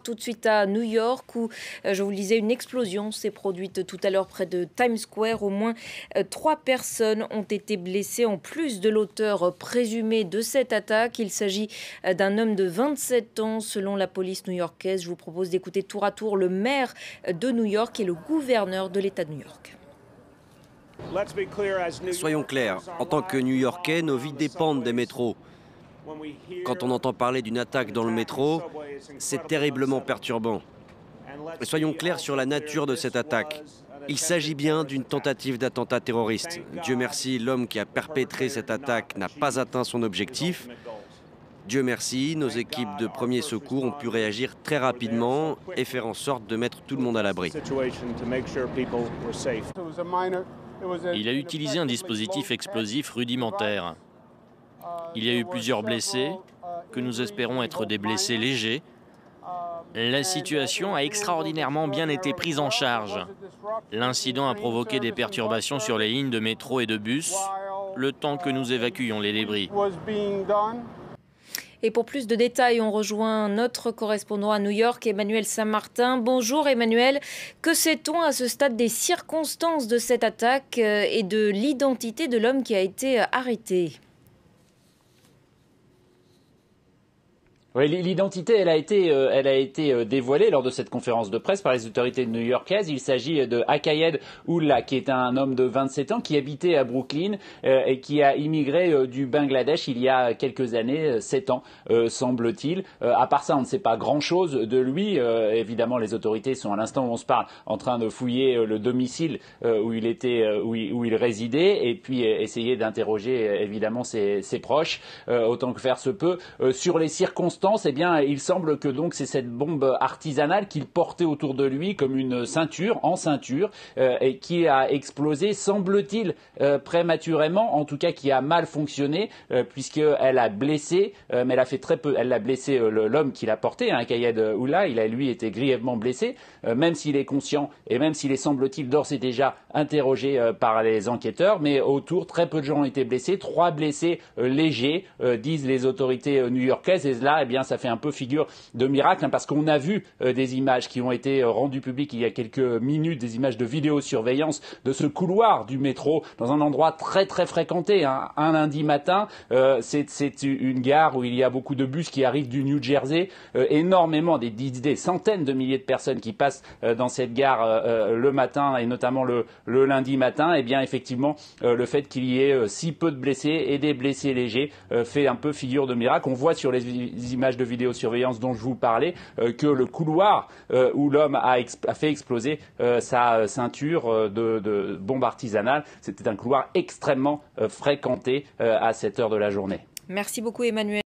Tout de suite à New York où, je vous le disais, une explosion s'est produite tout à l'heure près de Times Square. Au moins 3 personnes ont été blessées en plus de l'auteur présumé de cette attaque. Il s'agit d'un homme de 27 ans selon la police new-yorkaise. Je vous propose d'écouter tour à tour le maire de New York et le gouverneur de l'État de New York. Soyons clairs, en tant que New-Yorkais, nos vies dépendent des métros. Quand on entend parler d'une attaque dans le métro, c'est terriblement perturbant. Soyons clairs sur la nature de cette attaque. Il s'agit bien d'une tentative d'attentat terroriste. Dieu merci, l'homme qui a perpétré cette attaque n'a pas atteint son objectif. Dieu merci, nos équipes de premiers secours ont pu réagir très rapidement et faire en sorte de mettre tout le monde à l'abri. Il a utilisé un dispositif explosif rudimentaire. Il y a eu plusieurs blessés, que nous espérons être des blessés légers. La situation a extraordinairement bien été prise en charge. L'incident a provoqué des perturbations sur les lignes de métro et de bus, le temps que nous évacuions les débris. Et pour plus de détails, on rejoint notre correspondant à New York, Emmanuel Saint-Martin. Bonjour Emmanuel, que sait-on à ce stade des circonstances de cette attaque et de l'identité de l'homme qui a été arrêté ? Oui, l'identité, elle a été dévoilée lors de cette conférence de presse par les autorités new-yorkaises. Il s'agit de Akayed Ullah, qui est un homme de 27 ans qui habitait à Brooklyn et qui a immigré du Bangladesh il y a quelques années, 7 ans, semble-t-il. À part ça, on ne sait pas grand-chose de lui. Évidemment, les autorités sont à l'instant où on se parle en train de fouiller le domicile où il résidait et puis essayer d'interroger évidemment ses proches autant que faire se peut. Sur les circonstances, eh bien, il semble que donc c'est cette bombe artisanale qu'il portait autour de lui comme une ceinture, et qui a explosé, semble-t-il, prématurément, en tout cas qui a mal fonctionné, puisqu'elle a blessé, mais elle a fait très peu, elle a blessé l'homme qui l'a porté, Akayed Ullah, il a lui été grièvement blessé, même s'il est conscient et même s'il est, semble-t-il, d'ores et déjà interrogé par les enquêteurs, mais autour, très peu de gens ont été blessés, 3 blessés légers, disent les autorités new-yorkaises, et là, eh bien, ça fait un peu figure de miracle, parce qu'on a vu des images qui ont été rendues publiques il y a quelques minutes, des images de vidéosurveillance de ce couloir du métro dans un endroit très très fréquenté, un lundi matin. C'est une gare où il y a beaucoup de bus qui arrivent du New Jersey, énormément, des centaines de milliers de personnes qui passent dans cette gare le matin et notamment le lundi matin. Et bien effectivement, le fait qu'il y ait si peu de blessés et des blessés légers fait un peu figure de miracle. On voit sur les images de vidéosurveillance dont je vous parlais que le couloir où l'homme a fait exploser sa ceinture de bombe artisanale, c'était un couloir extrêmement fréquenté à cette heure de la journée. Merci beaucoup Emmanuel.